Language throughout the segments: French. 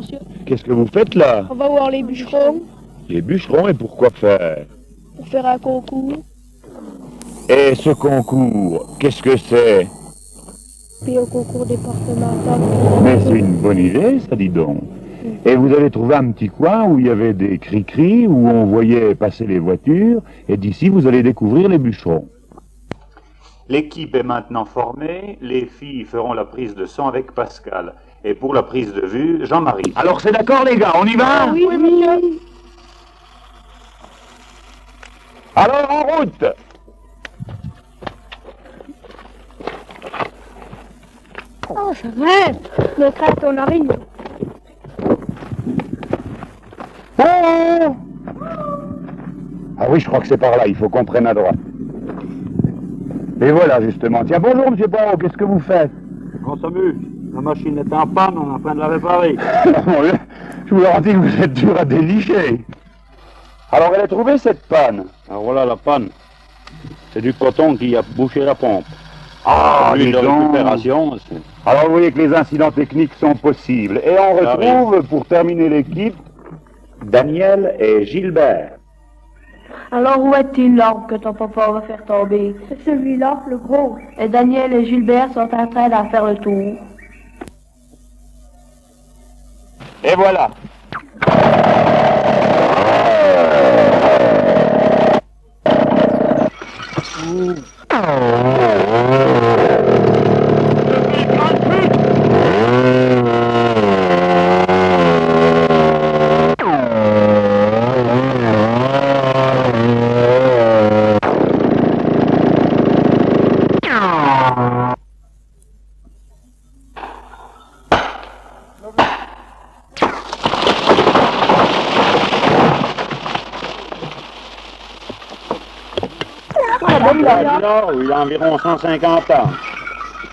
monsieur. Qu'est-ce que vous faites là? On va voir les bûcherons Les bûcherons, et pourquoi faire? pour faire un concours. Et ce concours, qu'est-ce que c'est? Puis au concours départemental. Mais c'est une bonne idée, ça, dis donc. Et vous avez trouvé un petit coin où il y avait des cris-cris, où on voyait passer les voitures, et d'ici vous allez découvrir les bûcherons. L'équipe est maintenant formée, les filles feront la prise de son avec Pascal. Et pour la prise de vue, Jean-Marie. Alors c'est d'accord les gars, on y va? Oui, monsieur. Alors en route! Oh, ça grimpe. Le crête, on arrive. Oh! Ah oui, je crois que c'est par là, il faut qu'on prenne à droite. Et voilà justement. Tiens, bonjour monsieur Poirot, qu'est-ce que vous faites? On s'amuse. La machine est en panne, on est en train de la réparer. Je vous garantis que vous êtes dur à dénicher. Alors elle a trouvé cette panne? Alors voilà la panne. C'est du coton qui a bouché la pompe. Ah, L'huile dis de donc. récupération. Alors vous voyez que les incidents techniques sont possibles. Et on retrouve, pour terminer l'équipe, Daniel et Gilbert. Alors où est-il l'arbre que ton papa va faire tomber? C'est celui-là, le gros. Et Daniel et Gilbert sont en train d'en faire le tour. Et voilà. Là où il a environ 150 ans.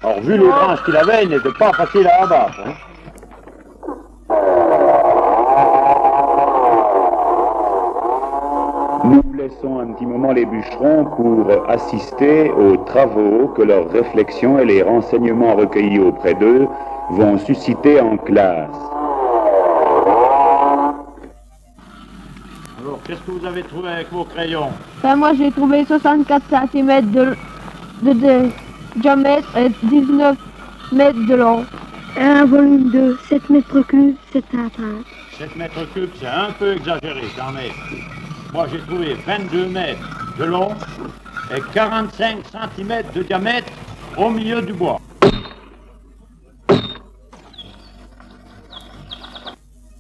Alors vu les branches qu'il avait, il n'était pas facile à abattre. Hein. Nous laissons un petit moment les bûcherons pour assister aux travaux que leurs réflexions et les renseignements recueillis auprès d'eux vont susciter en classe. Alors qu'est-ce que vous avez trouvé avec vos crayons? Ben, moi j'ai trouvé 64 cm de diamètre et 19 mètres de long. Un volume de 7 mètres cubes, c'est un train. 7 mètres cubes, c'est un peu exagéré quand même. Moi j'ai trouvé 22 mètres de long et 45 cm de diamètre au milieu du bois.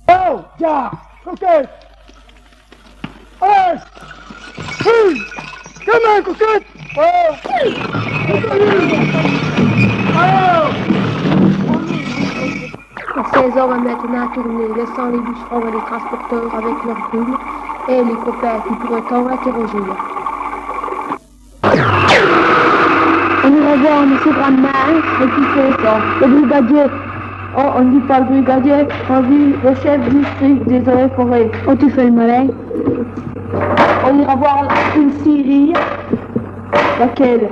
Oh, tiens, coquette. Allez, oui, demain, coquette. Oh, alors. 16 heures va maintenant tourner, laissant les bûcherons et les transporteurs avec leurs poules et les copains qui pourraient-on interroger. On ira voir M. Brandman, et qui fait ça, le brigadier. Oh, on ne dit pas le brigadier, on dit le chef du district des eaux et forêts. Oh, tu fais le malin. On ira voir une scierie, laquelle?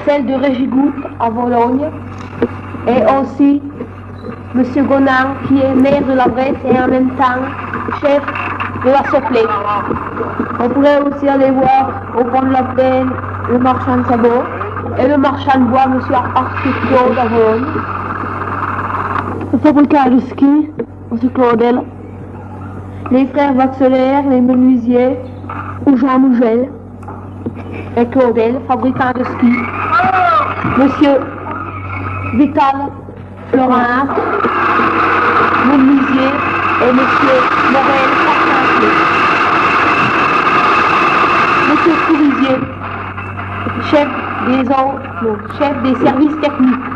Celle de Régigoutte à Vologne, et aussi Monsieur Gonard, qui est maire de la Bresse et en même temps chef de la Soplée. On pourrait aussi aller voir au pont de la Plaine le marchand de sabots et le marchand de bois, Monsieur Arthur Claude à Vologne. Le fabricant de ski, Monsieur Claudel. Les frères Vaxelaire, les menuisiers, ou Jean Mougel. Et Claudel, fabricant de ski. Monsieur Vital Laurent, menuisier, et Monsieur Morel, carpentier. Monsieur Courisier, chef des autres, non, chef des services techniques.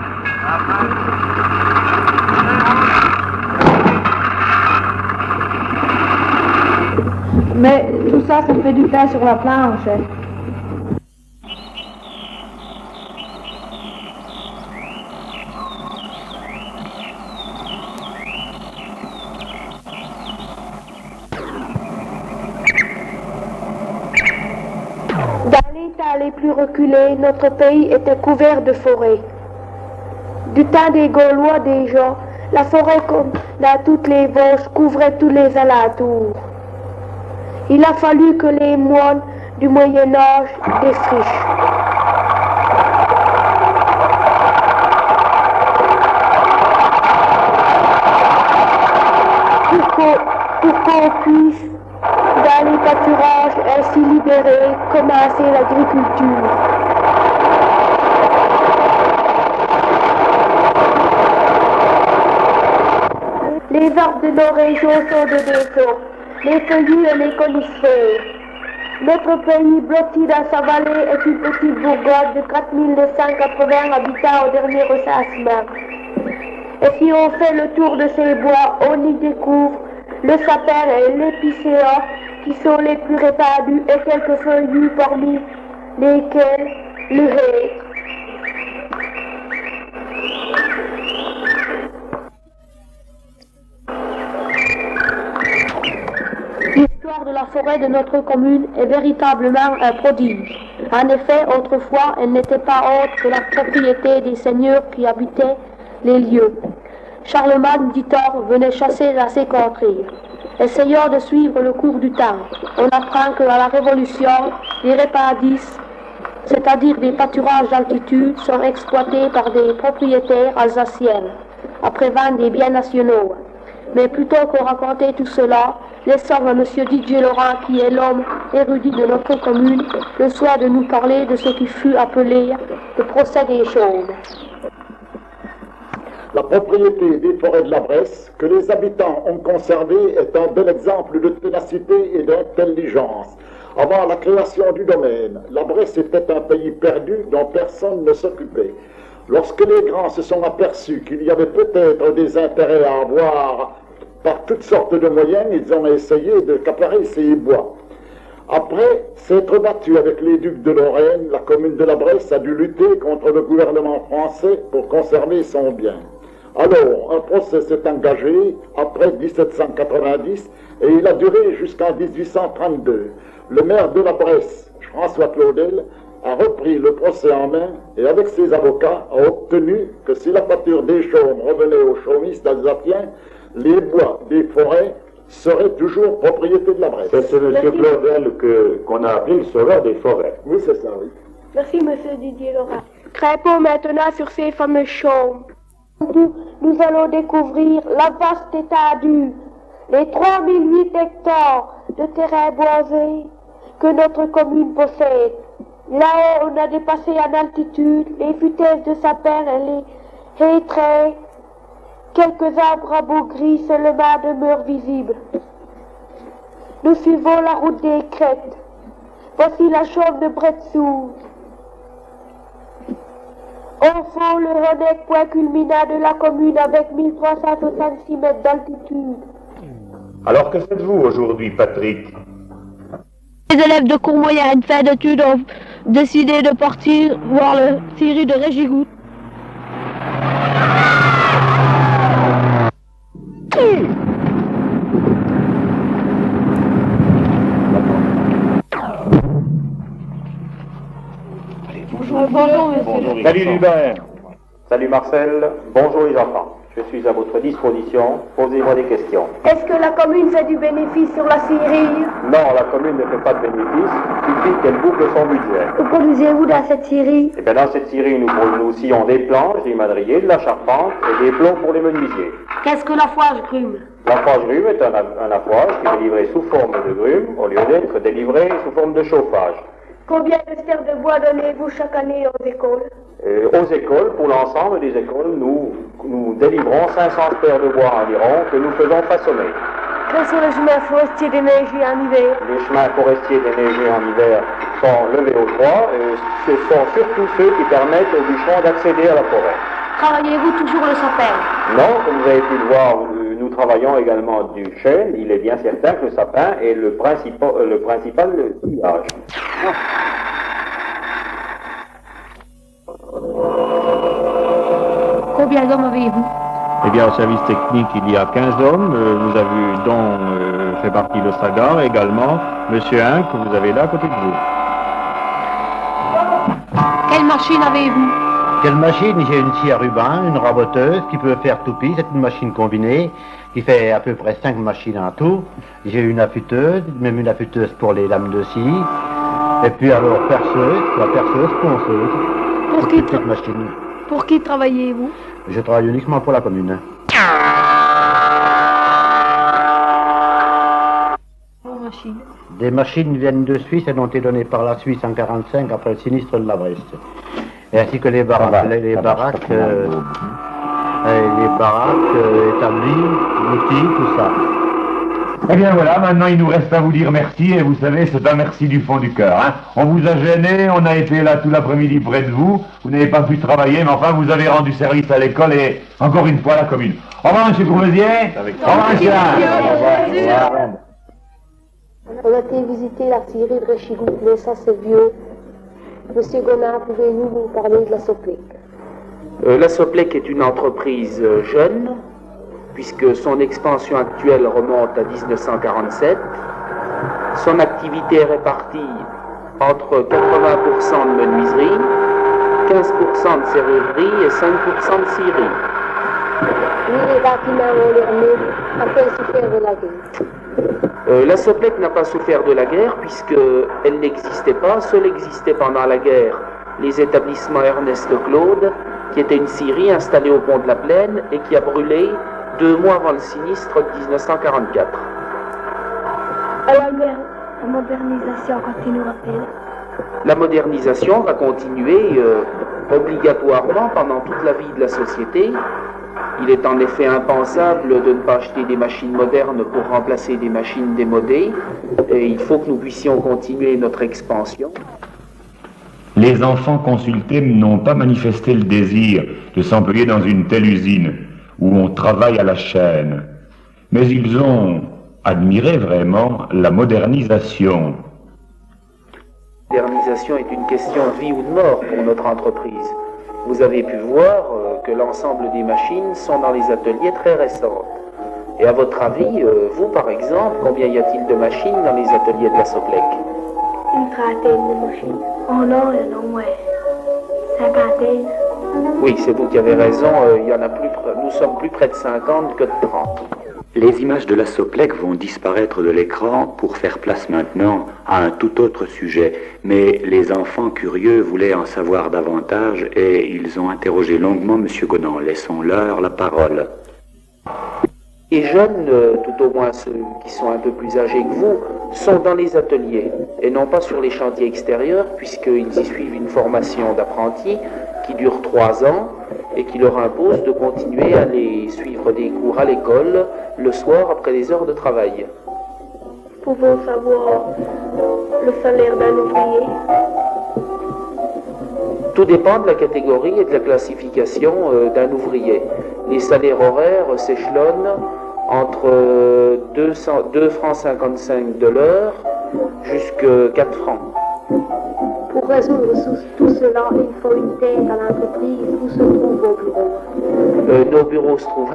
Mais tout ça, ça fait du pain sur la planche. Dans l'état les plus reculés, notre pays était couvert de forêts. Du temps des Gaulois déjà, La forêt, comme dans toutes les Vosges, couvrait tous les alentours. Il a fallu que les moines du Moyen-Âge défrichent. Pour qu'on puisse, dans les pâturages ainsi libérés, commencer l'agriculture. Les arbres de nos régions sont de deux sortes, les feuillus et les conifères. Notre pays, blotti dans sa vallée, est une petite bourgade de 4980 habitants au dernier recensement. Et si on fait le tour de ces bois, on y découvre le sapin et l'épicéa qui sont les plus répandus et quelques feuillus parmi lesquels le hêtre. L'histoire de la forêt de notre commune est véritablement un prodige. En effet, autrefois, elle n'était pas autre que la propriété des seigneurs qui habitaient les lieux. Charlemagne d'Itor venait chasser dans ces contrées. Essayons de suivre le cours du temps. On apprend qu'à la Révolution, les répandis, c'est-à-dire des pâturages d'altitude, sont exploités par des propriétaires alsaciens, après vente des biens nationaux. Mais plutôt que raconter tout cela, laissons à M. Didier Laurent, qui est l'homme érudit de notre commune, le soin de nous parler de ce qui fut appelé le procès des chauves. La propriété des forêts de la Bresse, que les habitants ont conservée, est un bel exemple de ténacité et d'intelligence. Avant la création du domaine, la Bresse était un pays perdu dont personne ne s'occupait. Lorsque les grands se sont aperçus qu'il y avait peut-être des intérêts à avoir par toutes sortes de moyens, ils ont essayé de caparer ces bois. Après s'être battu avec les ducs de Lorraine, la commune de la Bresse a dû lutter contre le gouvernement français pour conserver son bien. Alors, un procès s'est engagé après 1790 et il a duré jusqu'en 1832. Le maire de la Bresse, François Claudel, a repris le procès en main et avec ses avocats a obtenu que si la pâture des chaumes revenait aux chaumistes alsaciens, les bois des forêts seraient toujours propriété de la Bresse. C'est M. Claudel qu'on a appelé le sauveur des forêts. Oui, c'est ça, oui. Merci, M. Didier Laurent. Crêpons maintenant sur ces fameux chaumes. Nous allons découvrir la vaste étendue, les 3008 hectares de terrain boisé que notre commune possède. Là-haut, on a dépassé en altitude les futaises de sapins et les hêtraies. Quelques arbres à beau gris seulement demeurent visibles. Nous suivons la route des crêtes. Voici la chaume de Bretsoul. Au fond, le honnête point culminant de la commune avec 1366 mètres d'altitude. Alors que faites-vous aujourd'hui, Patrick? Les élèves de cours moyen de fin d'études ont décidé de partir voir le série de Régigoutte. Bonjour, monsieur. Salut Hubert. Salut Marcel. Bonjour les enfants. Je suis à votre disposition. Posez-moi des questions. Est-ce que la commune fait du bénéfice sur la scierie? Non, la commune ne fait pas de bénéfice. Il suffit qu'elle boucle son budget. Que produisez-vous dans cette scierie? Et bien dans cette scierie, nous scions des planches, des madriers, de la charpente et des plombs pour les menuisiers. Qu'est-ce que la foage grume? La foage grume est un affouage qui est délivré sous forme de grume au lieu d'être délivré sous forme de chauffage. Combien de stères de bois donnez-vous chaque année aux écoles? Aux écoles, pour l'ensemble des écoles, nous délivrons 500 stères de bois environ que nous faisons façonner. Quels sont les chemins forestiers déneigés en hiver? Les chemins forestiers déneigés en hiver sont levés au froid et ce sont surtout ceux qui permettent aux bûcherons d'accéder à la forêt. Travaillez-vous toujours le sapin? Non, comme vous avez pu le voir, nous travaillons également du chêne. Il est bien certain que le sapin est le principal feuillage. Combien d'hommes avez-vous? Eh bien, au service technique, il y a 15 hommes. Vous avez, dont fait partie le Sagar également. Monsieur Hein, que vous avez là à côté de vous. Quelle machine avez-vous? Quelle machine? J'ai une scie à ruban, une raboteuse qui peut faire toupie, c'est une machine combinée qui fait à peu près 5 machines en tout. J'ai une affûteuse, même une affûteuse pour les lames de scie. Et puis alors perceuse, ponceuse. Cette machine. Pour qui travaillez-vous? Je travaille uniquement pour la commune. Des machines viennent de Suisse et ont été données par la Suisse en 1945 après le sinistre de la Brest. Et ainsi que les baraques, les baraques établies, outils, tout ça. Eh bien voilà, maintenant il nous reste à vous dire merci, et vous savez, c'est un merci du fond du cœur. Hein. On vous a gêné, on a été là tout l'après-midi près de vous, vous n'avez pas pu travailler, mais enfin vous avez rendu service à l'école et encore une fois à la commune. Au revoir, monsieur Courvoisier. Au revoir, monsieur. Au revoir. On a été visiter la scierie de Réchigou, mais ça c'est vieux. Monsieur Gonard, pouvez-vous nous parler de la Soplec? La Soplec est une entreprise jeune, puisque son expansion actuelle remonte à 1947. Son activité est répartie entre 80% de menuiserie, 15% de serrurerie et 5% de scierie. Oui, les bâtiments ont l'air neufs, après souffert de la guerre. La Soplec n'a pas souffert de la guerre puisqu'elle n'existait pas. Seul existait pendant la guerre les établissements Ernest Claude, qui était une scierie installée au pont de la Plaine et qui a brûlé 2 mois avant le sinistre de 1944. Alors, la modernisation continuera-t-elle? La modernisation va continuer obligatoirement pendant toute la vie de la société. Il est en effet impensable de ne pas acheter des machines modernes pour remplacer des machines démodées, et il faut que nous puissions continuer notre expansion. Les enfants consultés n'ont pas manifesté le désir de s'employer dans une telle usine où on travaille à la chaîne, mais ils ont admiré vraiment la modernisation. La modernisation est une question de vie ou de mort pour notre entreprise. Vous avez pu voir que l'ensemble des machines sont dans les ateliers très récentes. Et à votre avis, vous par exemple, combien y a-t-il de machines dans les ateliers de la Soplec? Une trentaine de machines. Oh non, il y en a au moins 50. Oui, c'est vous qui avez raison, il y en a plus, nous sommes plus près de 50 que de 30. Les images de la Soplec vont disparaître de l'écran pour faire place maintenant à un tout autre sujet. Mais les enfants curieux voulaient en savoir davantage et ils ont interrogé longuement M. Gonan. Laissons-leur la parole. Les jeunes, tout au moins ceux qui sont un peu plus âgés que vous, sont dans les ateliers et non pas sur les chantiers extérieurs puisqu'ils y suivent une formation d'apprentis qui dure 3 ans et qui leur impose de continuer à aller suivre des cours à l'école le soir après les heures de travail. Pouvons savoir le salaire d'un ouvrier? Tout dépend de la catégorie et de la classification d'un ouvrier. Les salaires horaires s'échelonnent entre 2 francs 55 de l'heure jusqu'à 4 francs. Pour résoudre tout cela, il faut une tête à l'entreprise. Où se trouvent vos bureaux? Nos bureaux se trouvent...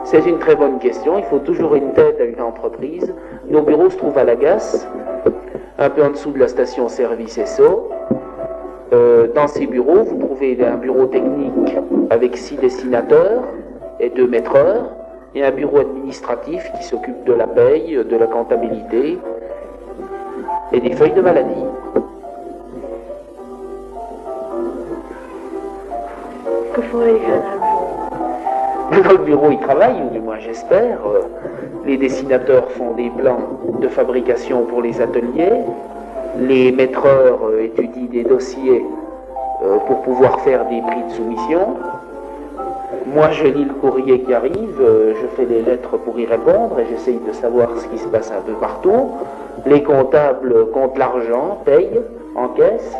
C'est une très bonne question. Il faut toujours une tête à une entreprise. Nos bureaux se trouvent à la Gasse, un peu en dessous de la station-service Esso. Dans ces bureaux, vous trouvez un bureau technique avec 6 dessinateurs et 2 maîtreurs, et un bureau administratif qui s'occupe de la paye, de la comptabilité et des feuilles de maladie. Que font les jeunes à Dans le bureau, ils travaillent, ou du moins j'espère. Les dessinateurs font des plans de fabrication pour les ateliers. Les maîtreurs étudient des dossiers pour pouvoir faire des prix de soumission. Moi, je lis le courrier qui arrive, je fais des lettres pour y répondre et j'essaye de savoir ce qui se passe un peu partout. Les comptables comptent l'argent, payent, encaissent,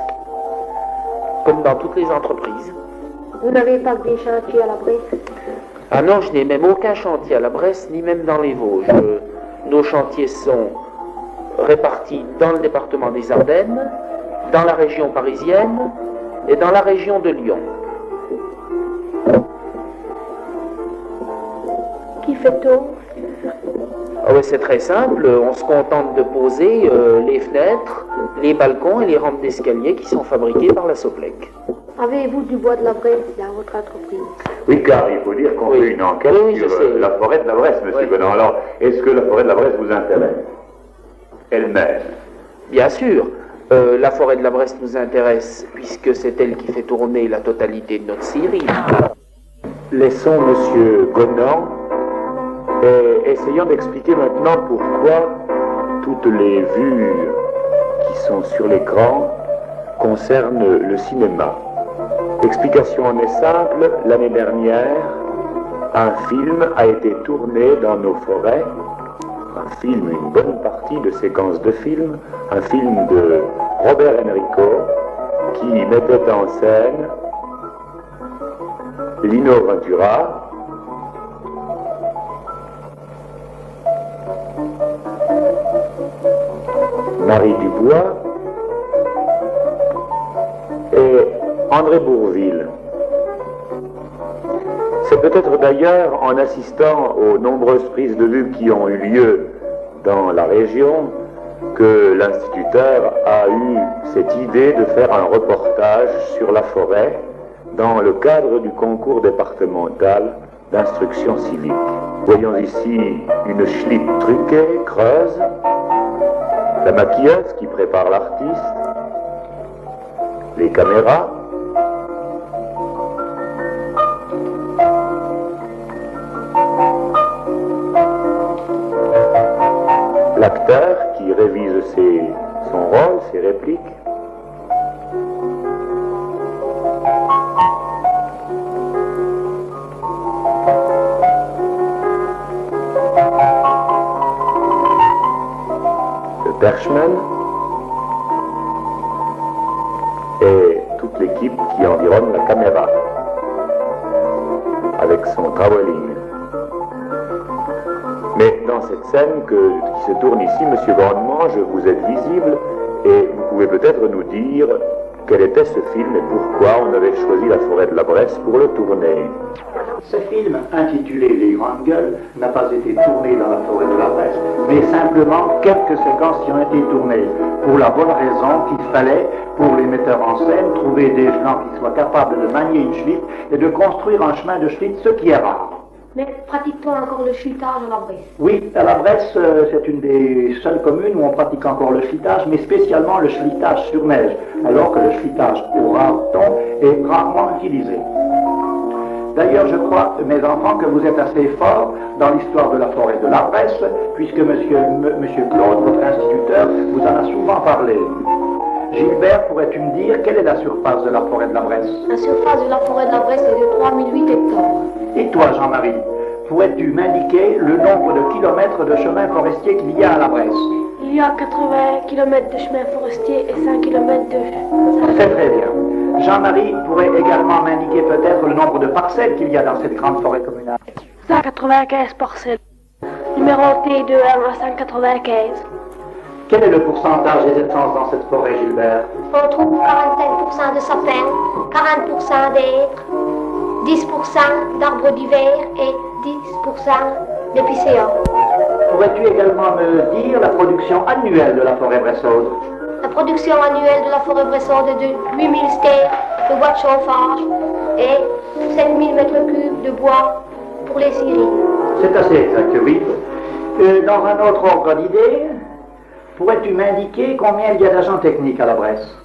comme dans toutes les entreprises. Vous n'avez pas que des chantiers à la Bresse? Ah non, je n'ai même aucun chantier à la Bresse, ni même dans les Vosges. Nos chantiers sont répartis dans le département des Ardennes, dans la région parisienne et dans la région de Lyon. Qui fait-on? Ah ouais, c'est très simple, on se contente de poser les fenêtres, les balcons et les rampes d'escalier qui sont fabriquées par la Soplec. Avez-vous du bois de la Bresse dans votre entreprise? Oui, car il faut dire qu'on fait une enquête sur la forêt de la Bresse, monsieur Gonan. Alors, est-ce que la forêt de la Bresse vous intéresse elle-même? Bien sûr, la forêt de la Bresse nous intéresse puisque c'est elle qui fait tourner la totalité de notre scierie. Laissons monsieur Gonan et essayons d'expliquer maintenant pourquoi toutes les vues qui sont sur l'écran concernent le cinéma. L'explication en est simple. L'année dernière, un film a été tourné dans nos forêts. Un film, une bonne partie de séquence de film. Un film de Robert Enrico qui mettait en scène Lino Ventura, Marie Dubois et André Bourvil. C'est peut-être d'ailleurs en assistant aux nombreuses prises de vue qui ont eu lieu dans la région que l'instituteur a eu cette idée de faire un reportage sur la forêt dans le cadre du concours départemental d'instruction civique. Voyons ici une Schlitt truquée, creuse, la maquilleuse qui prépare l'artiste, les caméras, l'acteur qui révise son rôle, ses répliques, le Perchman et toute l'équipe qui environne la caméra avec son travelling. Mais dans cette scène qui se tourne ici, monsieur Grandmange, vous êtes visible et vous pouvez peut-être nous dire quel était ce film et pourquoi on avait choisi la forêt de la Bresse pour le tourner. Ce film, intitulé Les Grandes Gueules, n'a pas été tourné dans la forêt de la Bresse, mais simplement quelques séquences qui ont été tournées, pour la bonne raison qu'il fallait, pour les metteurs en scène, trouver des gens qui soient capables de manier une Schlitt et de construire un chemin de Schlitt, ce qui est rare. Mais pratique-t-on encore le schlittage à la Bresse? Oui, à la Bresse, c'est une des seules communes où on pratique encore le schlittage, mais spécialement le schlittage sur neige, alors que le schlittage au raton est rarement utilisé. D'ailleurs, je crois, mes enfants, que vous êtes assez forts dans l'histoire de la forêt de la Bresse, puisque monsieur Claude, votre instituteur, vous en a souvent parlé. Gilbert, pourrais-tu me dire quelle est la surface de la forêt de la Bresse? La surface de la forêt de la Bresse est de 3008 hectares. Et toi, Jean-Marie, pourrais-tu m'indiquer le nombre de kilomètres de chemin forestier qu'il y a à la Bresse? Il y a 80 km de chemin forestier et 5 km de... C'est très bien. Jean-Marie pourrait également m'indiquer peut-être le nombre de parcelles qu'il y a dans cette grande forêt communale. 195 parcelles, numérotées de 1 à 195. Quel est le pourcentage des essences dans cette forêt, Gilbert? On trouve 45% de sapins, 40% d'hêtres, 10% d'arbres d'hiver et 10% d'épicéas. Pourrais-tu également me dire la production annuelle de la forêt bressaude? La production annuelle de la forêt bressaude est de 8000 stères de bois de chauffage et 7000 m3 de bois pour les scieries. C'est assez exact, oui. Dans un autre ordre d'idée, pourrais-tu m'indiquer combien il y a d'agents techniques à la Bresse?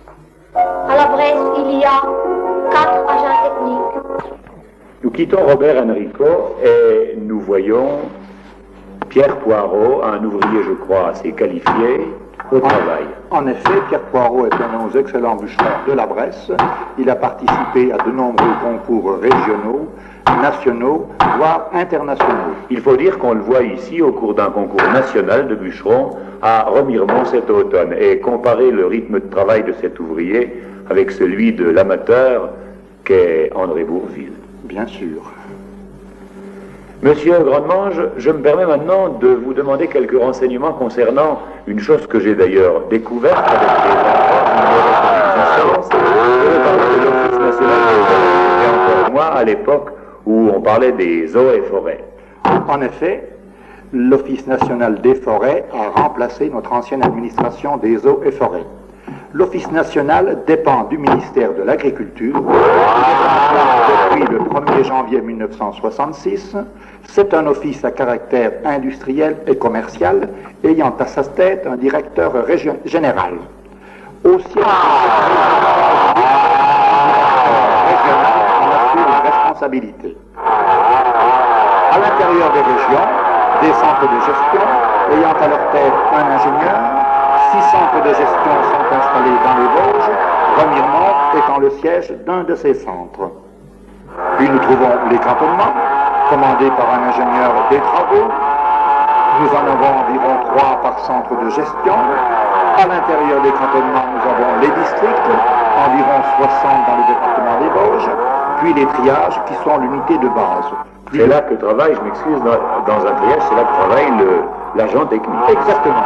À la Bresse, il y a 4 agents techniques. Nous quittons Robert Enrico et nous voyons Pierre Poirot, un ouvrier, je crois, assez qualifié, au travail. En effet, Pierre Poirot est un de nos excellents bûcherons de la Bresse. Il a participé à de nombreux concours régionaux, nationaux, voire internationaux. Il faut dire qu'on le voit ici au cours d'un concours national de bûcherons à Remiremont cet automne et comparer le rythme de travail de cet ouvrier avec celui de l'amateur qu'est André Bourvil. Bien sûr. Monsieur Grandmange, je me permets maintenant de vous demander quelques renseignements concernant une chose que j'ai d'ailleurs découverte avec les enfants de l'Office national des et encore moi à l'époque où on parlait des eaux et forêts. En effet, l'Office national des forêts a remplacé notre ancienne administration des eaux et forêts. L'Office national dépend du ministère de l'Agriculture. Depuis le 1er janvier 1966, c'est un office à caractère industriel et commercial ayant à sa tête un directeur général. Au siège régional en assure la responsabilité. À l'intérieur des régions, des centres de gestion ayant à leur tête un ingénieur, 6 centres de gestion sont installés dans les Vosges, Remiremont étant le siège d'un de ces centres. Puis nous trouvons les cantonnements, commandés par un ingénieur des travaux. Nous en avons environ 3 par centre de gestion. À l'intérieur des cantonnements, nous avons les districts, environ 60 dans le département des Vosges, puis les triages qui sont l'unité de base. C'est là que travaille, je m'excuse, dans un triage, c'est là que travaille l'agent technique. Exactement.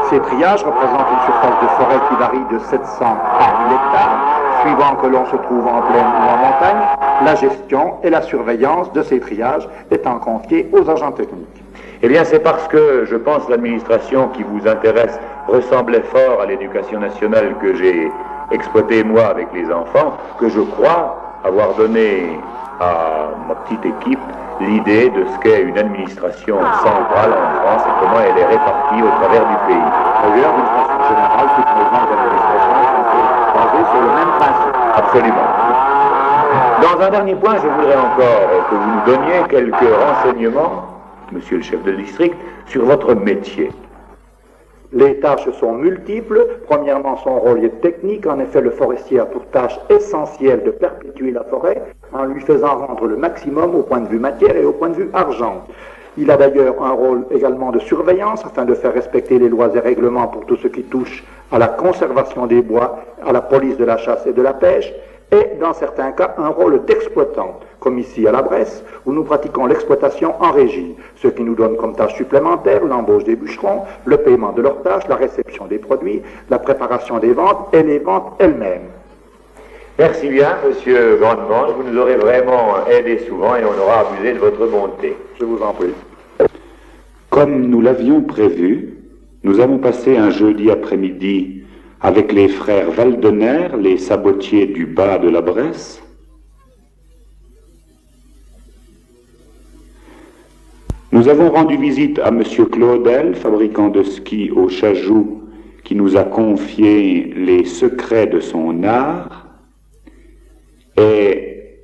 Ces triages représentent une surface de forêt qui varie de 700 à 1000 hectares, suivant que l'on se trouve en plaine ou en montagne, la gestion et la surveillance de ces triages étant confiées aux agents techniques. Eh bien, c'est parce que, je pense, l'administration qui vous intéresse ressemblait fort à l'éducation nationale que j'ai exploitée, moi, avec les enfants, que je crois avoir donné à ma petite équipe l'idée de ce qu'est une administration centrale en France et comment elle est répartie au travers du pays. D'ailleurs, d'une façon générale, toutes nos grandes administrations sont basées sur le même principe. Absolument. Dans un dernier point, je voudrais encore que vous nous donniez quelques renseignements, monsieur le chef de district, sur votre métier. Les tâches sont multiples. Premièrement, son rôle est technique. En effet, le forestier a pour tâche essentielle de perpétuer la forêt en lui faisant rendre le maximum au point de vue matière et au point de vue argent. Il a d'ailleurs un rôle également de surveillance afin de faire respecter les lois et règlements pour tout ce qui touche à la conservation des bois, à la police de la chasse et de la pêche, et dans certains cas un rôle d'exploitant, comme ici à la Bresse, où nous pratiquons l'exploitation en régie, ce qui nous donne comme tâche supplémentaire l'embauche des bûcherons, le paiement de leurs tâches, la réception des produits, la préparation des ventes et les ventes elles-mêmes. Merci bien, monsieur Grandmange, vous nous aurez vraiment aidé souvent et on aura abusé de votre bonté. Je vous en prie. Comme nous l'avions prévu, nous avons passé un jeudi après-midi avec les frères Valdener, les sabotiers du bas de la Bresse. Nous avons rendu visite à monsieur Claudel, fabricant de skis au Chajou, qui nous a confié les secrets de son art. Et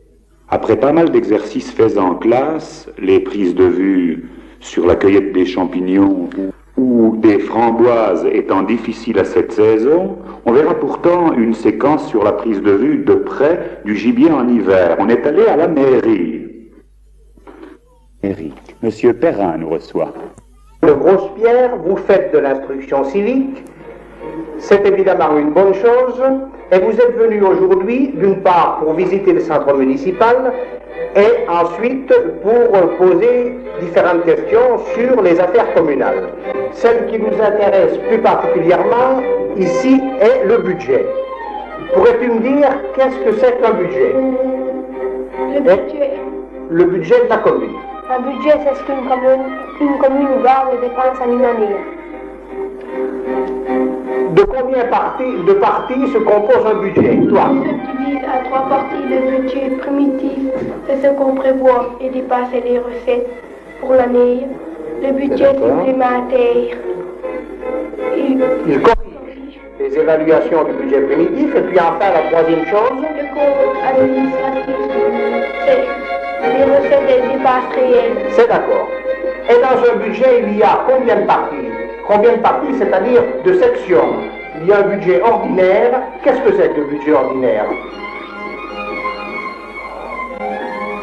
après pas mal d'exercices faits en classe, les prises de vue sur la cueillette des champignons ou des framboises étant difficiles à cette saison, on verra pourtant une séquence sur la prise de vue de près du gibier en hiver. On est allé à la mairie. Monsieur Perrin nous reçoit. De Grosse-Pierre, vous faites de l'instruction civique. C'est évidemment une bonne chose. Et vous êtes venu aujourd'hui, d'une part, pour visiter le centre municipal et ensuite pour poser différentes questions sur les affaires communales. Celle qui nous intéresse plus particulièrement ici est le budget. Pourrais-tu me dire qu'est-ce que c'est qu'un budget? Le budget de la commune. Un budget, c'est ce qu'une commune garde les dépenses en une année. De combien de parties se compose un budget, toi? Il se divise à 3 parties. Le budget primitif, c'est ce qu'on prévoit et dépasse les recettes pour l'année. Le budget supplémentaire, il corrige les évaluations du budget primitif. Et puis enfin, la troisième chose, le compte administratif, c'est les recettes et les dépenses réelles. C'est d'accord. Et dans un budget, il y a combien de parties? Combien de parties, c'est-à-dire de sections? Il y a un budget ordinaire. Qu'est-ce que c'est que le budget ordinaire?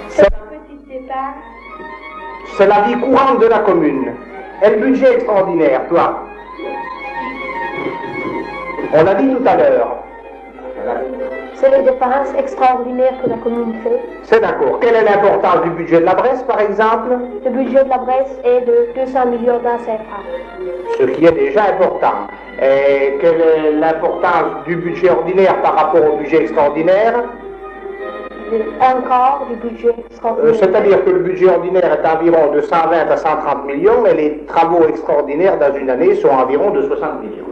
C'est un petit départ. C'est la vie courante de la commune. Et le budget extraordinaire, toi? On l'a dit tout à l'heure. C'est les dépenses extraordinaires que la commune fait. C'est d'accord. Quelle est l'importance du budget de la Bresse, par exemple? Le budget de la Bresse est de 200 millions dans CFA. Ce qui est déjà important. Et quelle est l'importance du budget ordinaire par rapport au budget extraordinaire? un quart du budget extraordinaire. C'est-à-dire que le budget ordinaire est environ de 120 à 130 millions, et les travaux extraordinaires dans une année sont environ de 60 millions.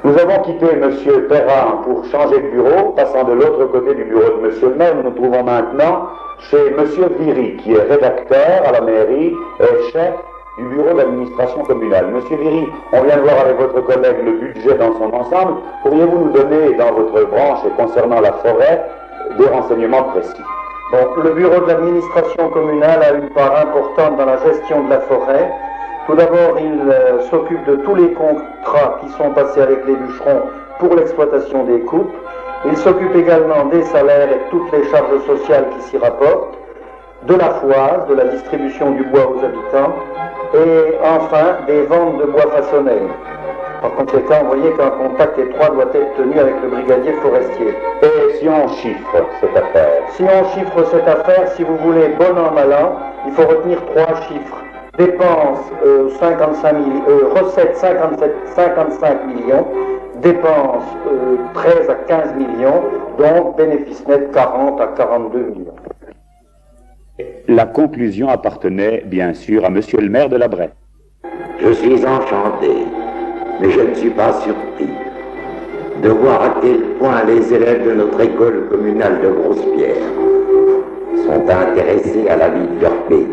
Nous avons quitté M. Perrin pour changer de bureau, passant de l'autre côté du bureau de M. le maire. Nous nous trouvons maintenant chez M. Viry, qui est rédacteur à la mairie et chef du bureau d'administration communale. Monsieur Viry, on vient de voir avec votre collègue le budget dans son ensemble. Pourriez-vous nous donner, dans votre branche et concernant la forêt, des renseignements précis? Bon, le bureau de l'administration communale a une part importante dans la gestion de la forêt. Tout d'abord, il s'occupe de tous les contrats qui sont passés avec les bûcherons pour l'exploitation des coupes. Il s'occupe également des salaires et de toutes les charges sociales qui s'y rapportent, de la foise, de la distribution du bois aux habitants, et enfin des ventes de bois façonnés. Par conséquent, vous voyez qu'un contact étroit doit être tenu avec le brigadier forestier. Et si on chiffre cette affaire? Si on chiffre cette affaire, si vous voulez, bon an, mal an, il faut retenir 3 chiffres. Dépenses 55 millions, recettes 55 millions, dépenses 13 à 15 millions, donc bénéfice net 40 à 42 millions. La conclusion appartenait bien sûr à monsieur le maire de la Bray. Je suis enchanté, mais je ne suis pas surpris de voir à quel point les élèves de notre école communale de Grosse-Pierre sont intéressés à la vie de leur pays.